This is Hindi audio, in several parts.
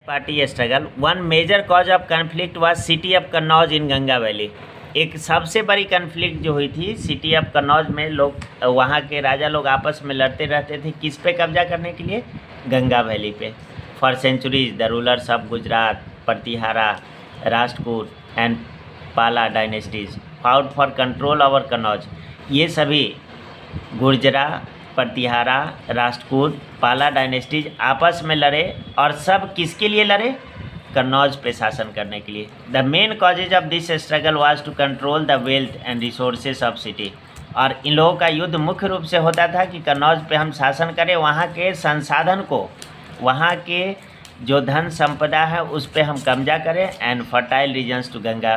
Party struggle one major cause of conflict was city of Kannauj in Ganga valley. एक सबसे बड़ी कन्फ्लिक्ट जो हुई थी सिटी ऑफ कन्नौज में, लोग वहाँ के राजा लोग आपस में लड़ते रहते थे किस पे कब्जा करने के लिए, गंगा वैली पे। For centuries the rulers of Gujarat, Pratihara, Rashtrakuta and Pala dynasties fought for control over Kannauj. ये सभी गुर्जरा, प्रतिहारा, राष्ट्रकूट, पाला डायनेस्टीज आपस में लड़े और सब किसके लिए लड़े, कन्नौज पे शासन करने के लिए। The main causes of this struggle was to control the wealth and resources of city. और इन लोगों का युद्ध मुख्य रूप से होता था कि कन्नौज पे हम शासन करें, वहाँ के संसाधन को, वहाँ के जो धन संपदा है उस पे हम कब्जा करें, and fertile regions to Ganga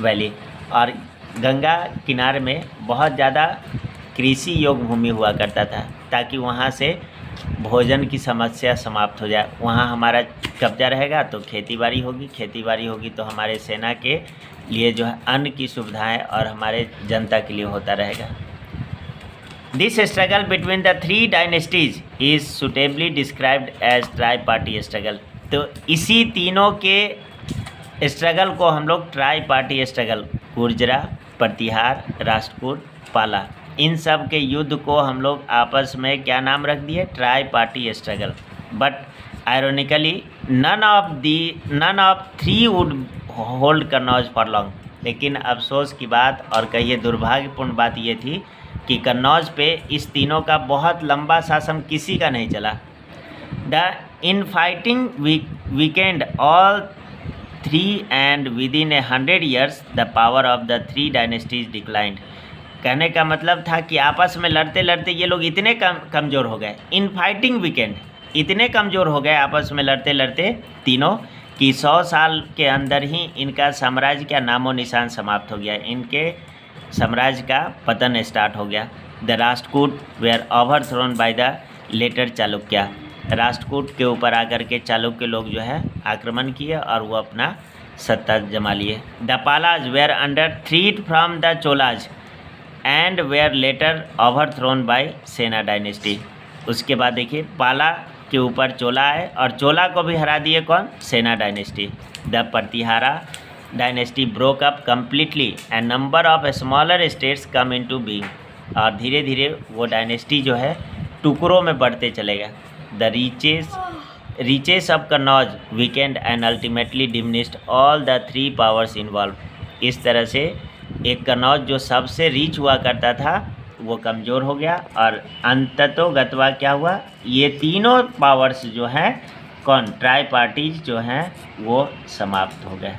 valley. और गंगा किनारे में बहुत ज़्यादा कृषि योग्य भूमि हुआ करता था ताकि वहाँ से भोजन की समस्या समाप्त हो जाए। वहाँ हमारा कब्जा रहेगा तो खेतीबाड़ी होगी, खेतीबाड़ी होगी तो हमारे सेना के लिए जो है अन्न की सुविधाएं और हमारे जनता के लिए होता रहेगा। This struggle between the three dynasties is suitably described as tri party struggle. तो इसी तीनों के स्ट्रगल को हम लोग tri party struggle, Gurjara, Pratihara, Rashtrakuta, Pala, इन सब के युद्ध को हम लोग आपस में क्या नाम रख दिए, tri party struggle. But ironically none of three would hold Kannauj for long. लेकिन अफसोस की बात और कहिए दुर्भाग्यपूर्ण बात ये थी कि कन्नौज पे इस तीनों का बहुत लंबा शासन किसी का नहीं चला। The in fighting weekend all three and with in 100 years the power of the three dynasties declined. कहने का मतलब था कि आपस में लड़ते लड़ते ये लोग इतने कमज़ोर हो गए, इन फाइटिंग वीकेंड इतने कमज़ोर हो गए आपस में लड़ते लड़ते तीनों, कि 100 साल के अंदर ही इनका साम्राज्य का नामो निशान समाप्त हो गया, इनके साम्राज्य का पतन स्टार्ट हो गया। The Rashtrakuta were overthrown by the later Chalukya. Rashtrakuta के ऊपर आकर के चालुक्य लोग जो है आक्रमण किए और वो अपना सत्ता जमा लिए। The Palas were under threat from the Cholas and were later overthrown by Sena dynasty. उसके बाद देखिए पाला के ऊपर चोला है और चोला को भी हरा दिए कौन, सेना dynasty. The Pratihara dynasty broke up completely and number of smaller states come into being. और धीरे धीरे वो डायनेस्टी जो है टुकड़ों में बढ़ते चलेगा। The reaches of Kannauj weekend and ultimately diminished all the three powers involve. इस तरह से एक कन्नौज जो सबसे रीच हुआ करता था वो कमज़ोर हो गया और अंततोगत्वा क्या हुआ, ये तीनों पावर्स जो हैं कौन, ट्राई पार्टीज जो हैं वो समाप्त हो गए।